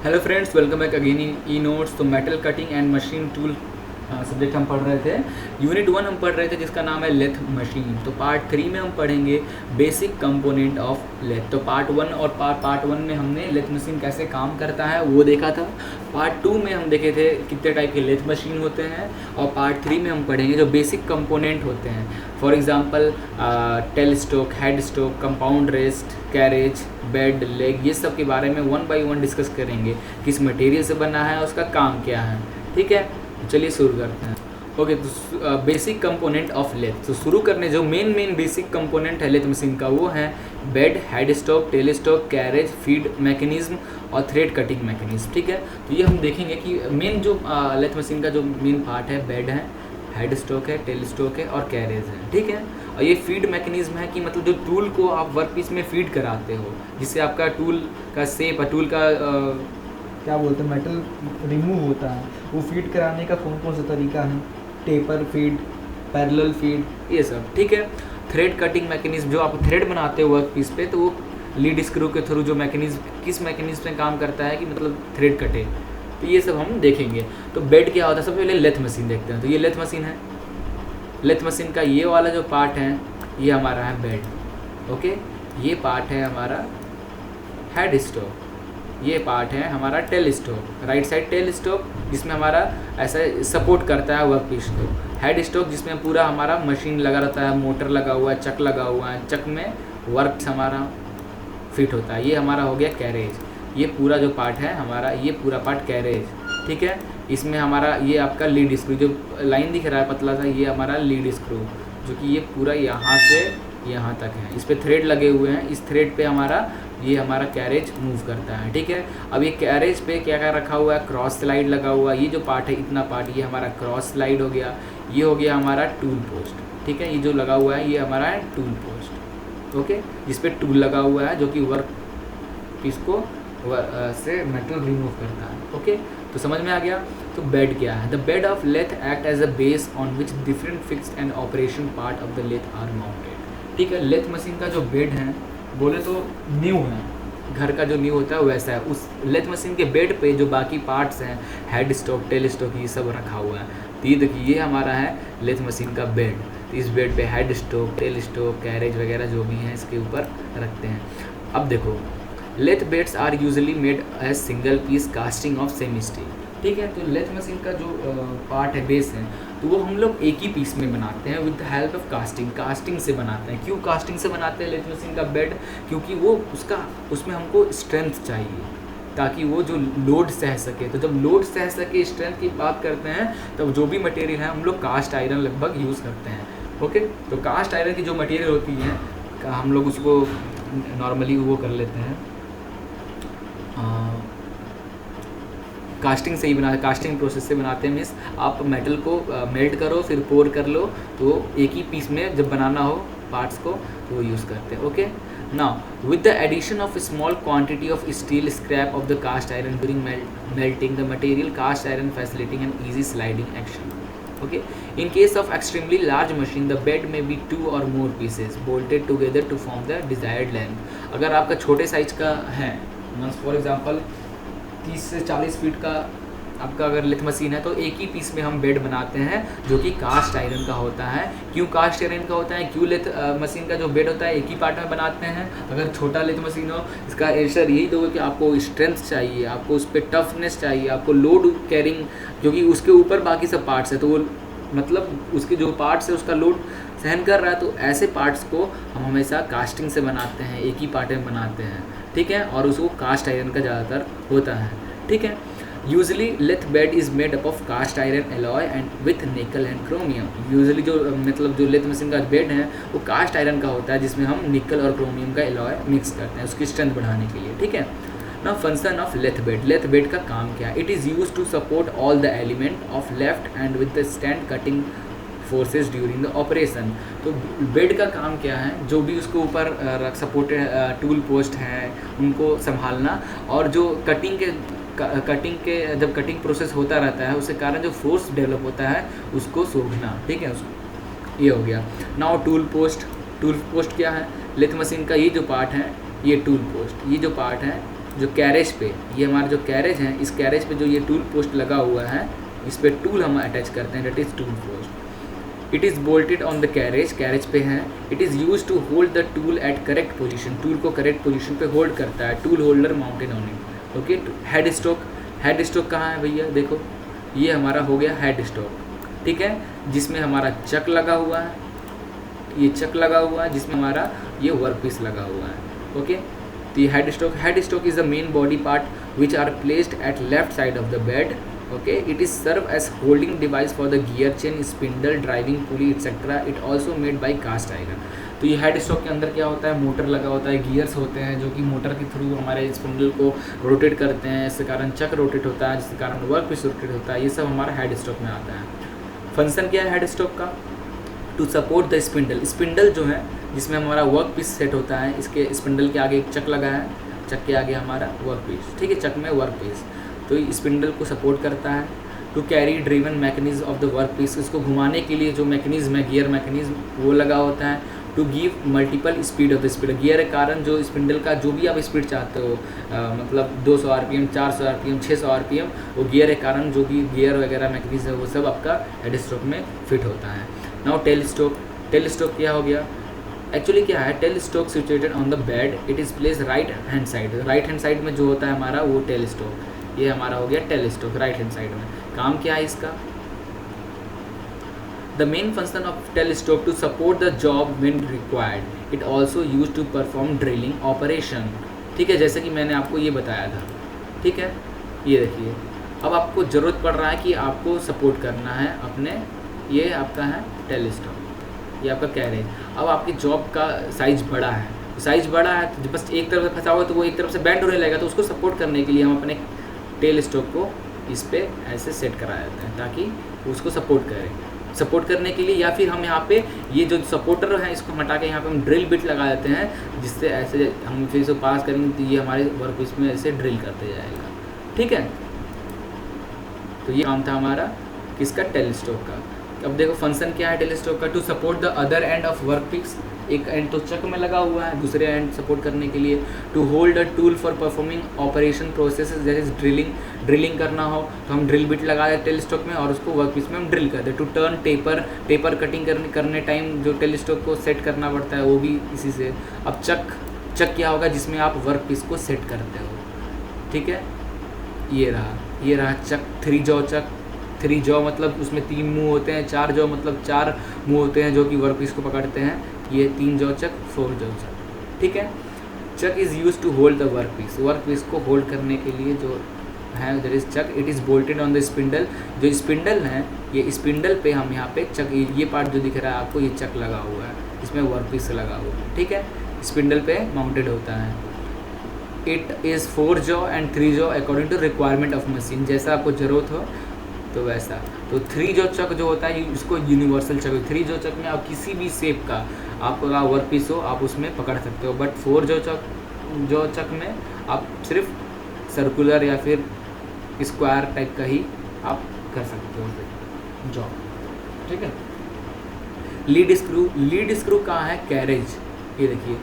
Hello friends, welcome back again in e notes. तो metal cutting and machine tool subject हम पढ़ रहे थे। यूनिट 1 हम पढ़ रहे थे जिसका नाम है लेथ मशीन। तो पार्ट 3 में हम पढ़ेंगे बेसिक कंपोनेंट ऑफ लेथ। तो पार्ट 1 और पार्ट 1 में हमने लेथ मशीन कैसे काम करता है वो देखा था। पार्ट 2 में हम देखे थे कितने टाइप के लेथ मशीन होते हैं, और पार्ट 3 में हम पढ़ेंगे जो बेसिक कंपोनेंट होते हैं। For example tail stock, head stock, compound rest, carriage, bed, leg, ये सब के बारे में 1 बाय 1 डिस्कस करेंगे। किस मटेरियल से बना है, उसका काम क्या है। ठीक है, चलिए शुरू करते हैं। ओके, तो बेसिक कंपोनेंट ऑफ लेथ। तो शुरू करने जो मेन बेसिक कंपोनेंट है लेथ मशीन का वो है bed, head stock, tell stock, carriage, feed mechanism और थ्रेड कटिंग मैकेनिज्म। ठीक है, तो ये हम देखेंगे कि मेन जो लेथ मशीन का जो मेन पार्ट है बेड है, हेड स्टॉक है, टेल स्टॉक है और कैरेज है। ठीक है, और ये फीड मैकेनिज्म है कि मतलब जो टूल को आप वर्क पीस में फीड कराते हो, जिससे आपका टूल का शेप, टूल का क्या बोलते हैं, मेटल रिमूव होता है, वो फीड कराने का कौन कौन सा तरीका है, टेपर फीड, पैरेलल फीड, ये सब। ठीक है, थ्रेड कटिंग मैकेनिज्म, जो आप थ्रेड बनाते हो वर्क पीस पे, तो वो लीड स्क्रू के थ्रू जो मैकेनिज्म किस मैकेनिज्म में काम करता है कि मतलब थ्रेड कटे, तो ये सब हम देखेंगे। तो बेड क्या होता है, सबसे पहले लेथ मशीन देखते हैं। तो ये लेथ मशीन है। लेथ मशीन का ये वाला जो पार्ट है ये हमारा है बेड। ओके, ये पार्ट है हमारा हेड स्टॉक, ये पार्ट है हमारा tell stock, right side tell stock जिसमें हमारा ऐसा सपोर्ट करता है वर्क पीस को। हेड स्टॉक जिसमें पूरा हमारा मशीन लगा रहता है, मोटर लगा हुआ है, चक लगा हुआ है, चक में वर्क हमारा फिट होता है। ये हमारा हो गया कैरेज। ये पूरा जो पार्ट है हमारा, ये पूरा पार्ट कैरेज। ठीक है, इसमें हमारा ये आपका लीड स्क्रू, जो लाइन दिख रहा है पतला सा, ये हमारा लीड स्क्रू, जो कि ये पूरा यहाँ से यहाँ तक है। इस पे थ्रेड लगे हुए हैं, इस थ्रेड पे ये हमारा कैरेज मूव करता है। ठीक है, अब ये कैरेज पे क्या क्या रखा हुआ है, क्रॉस स्लाइड लगा हुआ है। ये जो पार्ट है, इतना पार्ट, ये हमारा क्रॉस स्लाइड हो गया। ये हो गया हमारा टूल पोस्ट। ठीक है, ये जो लगा हुआ है ये हमारा है टूल पोस्ट। ओके, जिस पे टूल लगा हुआ है जो कि वर्क पीस को से मेटल रिमूव करता है। ओके, तो समझ में आ गया। तो बेड क्या है? The bed of lathe act as a base on which different fixed and operation part of the lathe are mounted. ठीक है, लेथ मशीन का जो बेड है बोले तो नींव है, घर का जो नींव होता है वैसा है। उस लेथ मशीन के बेड पे जो बाकी पार्ट्स हैं, हेड स्टॉक, टेल स्टॉक, ये सब रखा हुआ है। तो ये देखिए, ये हमारा है लेथ मशीन का बेड। तो इस बेड पे head stock, tell stock, carriage वगैरह जो भी हैं इसके ऊपर रखते हैं। अब देखो, lathe beds are usually made as single piece casting of semi steel. ठीक है, तो लेथ मशीन का जो पार्ट है, बेस है, तो वो हम लोग एक ही पीस में बनाते हैं with the help of casting. Casting से बनाते हैं। क्यों कास्टिंग से बनाते हैं लेथ मशीन का बेड? क्योंकि वो उसमें हमको स्ट्रेंथ चाहिए ताकि वो जो लोड सह सके। तो जब लोड सह सके, स्ट्रेंथ की बात करते हैं, तब जो भी मटेरियल है हम लोग कास्ट आयरन लगभग यूज़ करते हैं। ओके, तो कास्ट आयरन की जो मटेरियल होती है हम लोग उसको नॉर्मली वो कर लेते हैं, कास्टिंग से ही कास्टिंग प्रोसेस से बनाते हैं। मीन्स आप मेटल को मेल्ट करो, फिर पोर कर लो, तो एक ही पीस में जब बनाना हो पार्ट्स को तो वो यूज़ करते हैं। Okay, now with the addition of small quantity of steel scrap of the cast iron during melting the material, cast iron facilitating an easy sliding action. Okay, in case of extremely large machine, the bed may be 2 or more pieces bolted together to form the desired length. अगर आपका छोटे size का है, means for example 30 से 40 feet का आपका अगर lathe machine है, तो एक ही पीस में हम बेड बनाते हैं जो कि कास्ट आयरन का होता है। क्यों कास्ट आयरन का होता है? क्यों लेथ मशीन का जो बेड होता है एक ही पार्ट में बनाते हैं? अगर छोटा लेथ मशीन हो, इसका आंसर यही दोगे कि आपको स्ट्रेंथ चाहिए, आपको उस पर टफनेस चाहिए, आपको लोड कैरिंग, क्योंकि उसके ऊपर बाकी सब पार्ट्स है, तो वो मतलब उसके जो पार्ट्स है उसका लोड सहन कर रहा है। तो ऐसे पार्ट्स को हम हमेशा कास्टिंग से बनाते हैं, एक ही पार्ट में बनाते हैं। ठीक है, और उसको कास्ट आयरन का ज़्यादातर होता है। ठीक है, usually lathe bed is made up of cast iron alloy and with nickel and chromium. Usually जो मतलब जो लेथ मशीन का बेड है वो कास्ट आयरन का होता है, जिसमें हम निकल और क्रोमियम का एलॉय मिक्स करते हैं उसकी स्ट्रेंथ बढ़ाने के लिए। ठीक है, now function of lathe bed. Lathe bed का काम क्या है? It is use to support all the element of left and with the stand cutting forces during the operation. तो बेड का काम क्या है? जो भी उसके ऊपर सपोर्टेड टूल पोस्ट हैं उनको संभालना, और जो कटिंग के जब कटिंग प्रोसेस होता रहता है उसके कारण जो फोर्स डेवलप होता है उसको सोखना। ठीक है, ये हो गया। Now tool post. Tool post क्या है? लेथ मशीन का ये जो पार्ट है ये टूल पोस्ट, ये जो पार्ट है जो कैरेज पे, ये हमारा जो कैरेज है, इस कैरेज पे जो ये टूल पोस्ट लगा हुआ है, इस पे टूल हम अटैच करते हैं, that is tool post. It is bolted on the carriage, carriage पे है। It is use to hold the tool at correct position, tool को करेक्ट पोजीशन पे होल्ड करता है। Tool holder mounted on it. Okay, head stock, head stock कहाँ है भैया, देखो ये हमारा हो गया हेड स्टॉक, ठीक है, जिसमें हमारा चक लगा हुआ है, ये चक लगा हुआ है, जिसमें हमारा ये वर्क पीस लगा हुआ है। ओके, तो ये head stock is the main body part which are placed at left side of the bed. Okay, it is serve as holding device for the gear chain, spindle, driving pulley etcetera. It also made by cast iron. तो ये head stock के अंदर क्या होता है, motor लगा होता है, गियर्स होते हैं जो कि मोटर के थ्रू हमारे स्पिंडल को रोटेट करते हैं, इसके कारण चक रोटेट होता है, जिसके कारण वर्क पीस रोटेट होता है। ये सब हमारा हेड स्टॉक में आता है। फंक्शन क्या है हेड स्टॉक का, to support the spindle. Spindle जो है जिसमें हमारा वर्क पीस सेट होता है, इसके स्पिंडल के आगे एक चक लगा है, चक के आगे हमारा वर्क पीस, ठीक है, चक में वर्क पीस, तो स्पिंडल को सपोर्ट करता है। To carry driven mechanism of the work piece, इसको घुमाने के लिए जो मैकेनिज्म है, गियर मैकेनिज्म, वो लगा होता है। To give multiple speed of the speed, gear के कारण जो स्पिंडल का जो भी आप स्पीड चाहते हो, मतलब 200 RPM, 400 RPM, 600 RPM, वो गियर के कारण जो भी गियर वगैरह मैकेनिज्म है वो सब आपका हेड स्टॉक में फिट होता है। Now tell stock, tell stock क्या हो गया, एक्चुअली क्या है, tail stock situated on the bed, it is place right hand side. Right hand side में जो होता है हमारा वो टेल स्टॉक, ये हमारा हो गया tail stock right hand side में। काम क्या है इसका, the main function of tail stock to support the job when required. It also use to perform drilling operation, ठीक है, जैसे कि मैंने आपको ये बताया था, ठीक है। ये देखिए, अब आपको ज़रूरत पड़ रहा है कि आपको सपोर्ट करना है अपने, ये आपका है टेल स्टॉक, ये आपका कैरेज। अब आपकी जॉब का साइज बड़ा है, साइज बड़ा है तो बस एक तरफ से फंसा हुआ है तो वो एक तरफ से बेंड होने लगेगा, तो उसको सपोर्ट करने के लिए हम अपने टेल स्टॉक को इस पे ऐसे सेट करा देते हैं ताकि उसको सपोर्ट करें। सपोर्ट करने के लिए, या फिर हम यहाँ पे ये जो सपोर्टर है इसको हटा के यहाँ पे हम ड्रिल बिट लगा देते हैं, जिससे ऐसे हम फिर से पास करेंगे तो ये हमारे वर्क पीस में ऐसे ड्रिल करते जाएगा, ठीक है। तो ये काम था हमारा किसका, टेल स्टॉक का। अब देखो फंक्शन क्या है टेल स्टॉक का, to support the other end of work piece, एक एंड तो चक में लगा हुआ है, दूसरे एंड सपोर्ट करने के लिए। To hold a tool for performing operation processes, जैसे ड्रिलिंग करना हो तो हम ड्रिल बिट लगा दें टेल स्टॉक में और उसको वर्क पीस में हम ड्रिल कर दें। टू टर्न पेपर कटिंग करने टाइम जो टेल स्टॉक को सेट करना पड़ता है वो भी इसी से। अब चक क्या होगा, जिसमें आप वर्क पीस को सेट करते हो, ठीक है। ये रहा चक, 3 जॉ चक। 3 जॉ मतलब उसमें 3 मुंह होते हैं, 4 जॉ मतलब 4 मुंह होते हैं जो कि वर्क पीस को पकड़ते हैं। ये 3 जॉ चक, 4 जॉ चक, ठीक है। Chuck is use to hold the work piece को होल्ड करने के लिए जो है that is chuck. It is bolted on the spindle, जो स्पिंडल है ये स्पिंडल पे हम यहाँ पे चक, ये पार्ट जो दिख रहा है आपको, ये चक लगा हुआ है, इसमें वर्क पीस लगा हुआ है, ठीक है, स्पिंडल पे माउंटेड होता है। It is 4 jaw and 3 jaw according to requirement of machine, जैसा आपको ज़रूरत हो तो वैसा। तो 3 जॉ चक जो होता है इसको यूनिवर्सल चक, 3 जॉ चक में आप किसी भी शेप का आपका वर्क पीस हो आप उसमें पकड़ सकते हो, बट 4 जॉ चक में आप सिर्फ सर्कुलर या फिर स्क्वायर टाइप का ही आप कर सकते हो जॉब, ठीक है। लीड स्क्रू कहाँ है, कैरेज, ये देखिए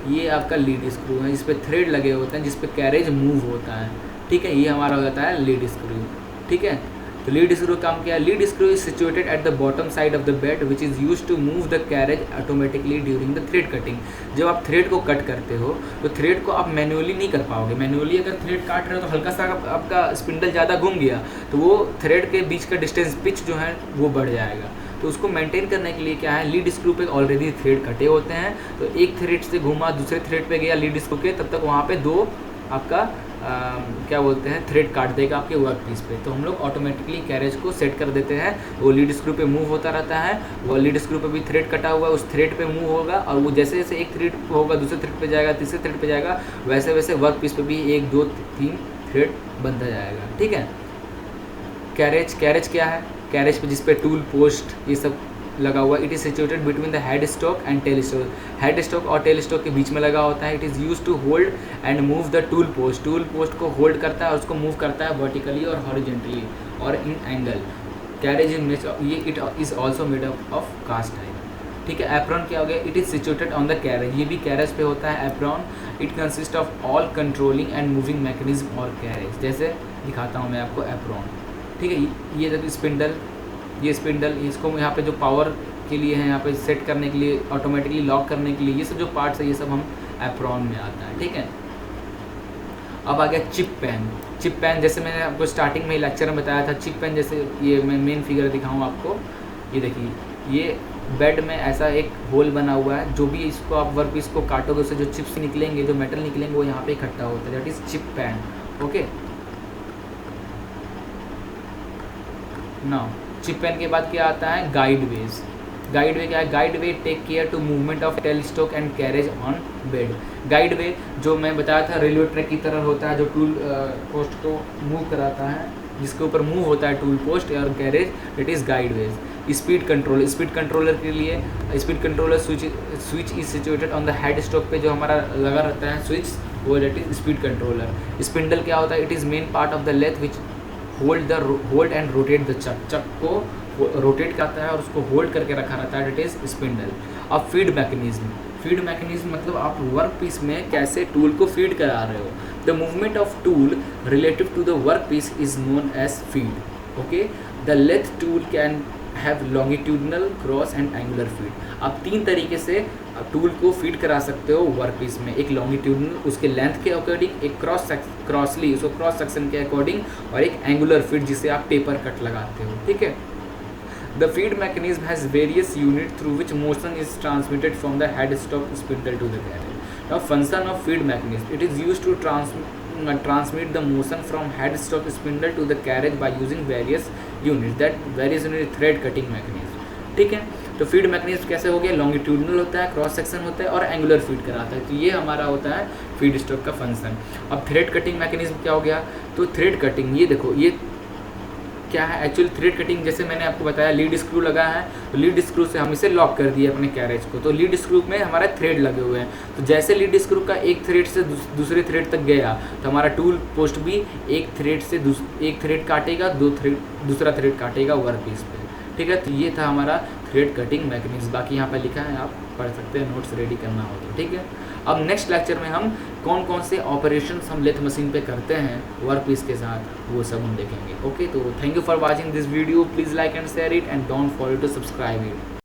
ये आपका लीड स्क्रू है, इस पर थ्रेड लगे होते हैं जिस पे कैरेज मूव होता है, ठीक है। ये हमारा हो जाता है लीड स्क्रू, ठीक है। तो लीड स्क्रू काम क्या है, lead screw is situated at the bottom side of the bed which is use to move the carriage automatically during the thread cutting. जब आप थ्रेड को कट करते हो तो थ्रेड को आप मैन्युअली नहीं कर पाओगे, मैन्युअली अगर थ्रेड काट रहे हो तो हल्का सा आपका स्पिंडल ज़्यादा घूम गया तो वो थ्रेड के बीच का डिस्टेंस पिच जो है वो बढ़ जाएगा। तो उसको मेंटेन करने के लिए क्या है, लीड स्क्रू पे ऑलरेडी थ्रेड कटे होते हैं, तो एक थ्रेड से घूमा दूसरे थ्रेड पे गया लीड स्क्रू के, तब तक वहाँ पे 2 आपका क्या बोलते हैं थ्रेड काट देगा आपके वर्क पीस पे। तो हम लोग ऑटोमेटिकली कैरेज को सेट कर देते हैं, वो लीड स्क्रू पे मूव होता रहता है, वो लीड स्क्रू पे भी थ्रेड कटा हुआ है उस थ्रेड पे मूव होगा, और वो जैसे जैसे एक थ्रेड होगा दूसरे थ्रेड पे जाएगा, तीसरे थ्रेड पे जाएगा, वैसे वैसे वर्क पीस पे भी 1 2 3 थ्रेड बनता जाएगा, ठीक है। कैरेज क्या है, कैरेज पे जिस पे टूल पोस्ट ये सब लगा हुआ, it is situated between the head stock and tail stock, head stock और टेल स्टॉक के बीच में लगा होता है। It is use to hold and move the tool post को होल्ड करता है और उसको मूव करता है वर्टिकली और हॉरिजेंटली और इन एंगल। कैरेज इन ये it is also made up of cast iron, ठीक है। एप्रॉन क्या हो गया, it is situated on the carriage, ये भी कैरेज पे होता है apron. It consist of all controlling and moving mechanism और कैरेज। जैसे दिखाता हूँ मैं आपको एप्रॉन, ठीक है। ये जब स्पिंडल, ये स्पिंडल, इसको यहाँ पे जो पावर के लिए है, यहाँ पे सेट करने के लिए, ऑटोमेटिकली लॉक करने के लिए, ये सब जो पार्ट्स है ये सब हम एप्रॉन में आता है, ठीक है। अब आ गया चिप पैन। चिप पैन जैसे मैंने आपको स्टार्टिंग में लेक्चर में बताया था, चिप पैन जैसे ये मैं मेन फिगर दिखाऊँ आपको, ये देखिए, ये बेड में ऐसा एक होल बना हुआ है, जो भी इसको आप वर्क पीस को काटोगे उससे जो चिप्स निकलेंगे, जो मेटल निकलेंगे, वो यहाँ पे इकट्ठा होता है, that is chip pan, okay. Now chip pan के बाद क्या आता है, गाइड वेज। गाइड वे क्या है, guide way take care to movement of tailstock and carriage on bed. Guide way जो मैं बताया था रेलवे ट्रैक की तरह होता है, जो टूल पोस्ट को मूव कराता है, जिसके ऊपर मूव होता है टूल पोस्ट और carriage, it is guide ways. Speed control, speed controller के लिए speed controller switch is situated on the head stock पे जो हमारा लगा रहता है स्विच, वो that is speed controller. Spindle क्या होता है, it is main part of the lathe which hold and rotate the chuck. Chuck को रोटेट करता है और उसको होल्ड करके रखा रहता है, दैट इज स्पिंडल। अब फीड मैकेनिज्म, फीड मैकेनिज्म मतलब आप वर्क पीस में कैसे टूल को फीड करा रहे हो। The movement of tool relative to the work piece is known as feed, okay. The lathe tool can have longitudinal, cross and angular feed. आप तीन तरीके से टूल को फीड करा सकते हो वर्क पीस में, एक लॉन्गिट्यूडनल उसके लेंथ के अकॉर्डिंग, एक क्रॉसली उसको क्रॉस सेक्शन के अकॉर्डिंग, और एक एंगुलर फीड जिसे आप पेपर कट लगाते हो, ठीक है। The feed mechanism has various units through which motion is transmitted from the headstock spindle to the carriage. Now, function of feed mechanism: it is used to transmit the motion from headstock spindle to the carriage by using various units. That various unit thread cutting mechanism. ठीक है, तो feed mechanism कैसे हो गया, longitudinal होता है, cross section होता है और एंगुलर फीड कराता है, तो ये हमारा होता है फीड स्टॉक का फंक्शन। अब थ्रेड कटिंग मैकेनिज्म क्या हो गया, तो थ्रेड कटिंग, ये देखो ये क्या है एक्चुअली थ्रेड कटिंग, जैसे मैंने आपको बताया लीड स्क्रू लगा है, तो लीड स्क्रू से हम इसे लॉक कर दिए अपने कैरेज को, तो लीड स्क्रू में हमारा थ्रेड लगे हुए हैं, तो जैसे लीड स्क्रू का एक थ्रेड से दूसरे थ्रेड तक गया, तो हमारा टूल पोस्ट भी एक थ्रेड से एक थ्रेड काटेगा, दूसरा थ्रेड काटेगा वर्क पीस पे, ठीक है। तो ये था हमारा थ्रेड कटिंग मैकेनिज्म, बाकी यहाँ पर लिखा है, आप पढ़ सकते हैं, नोट्स रेडी करना हो तो, ठीक है। अब नेक्स्ट लेक्चर में हम कौन कौन से ऑपरेशंस हम लेथ मशीन पे करते हैं वर्क पीस के साथ, वो सब हम देखेंगे, ओके। तो thank you for watching this video, please like and share it and don't forget to subscribe it.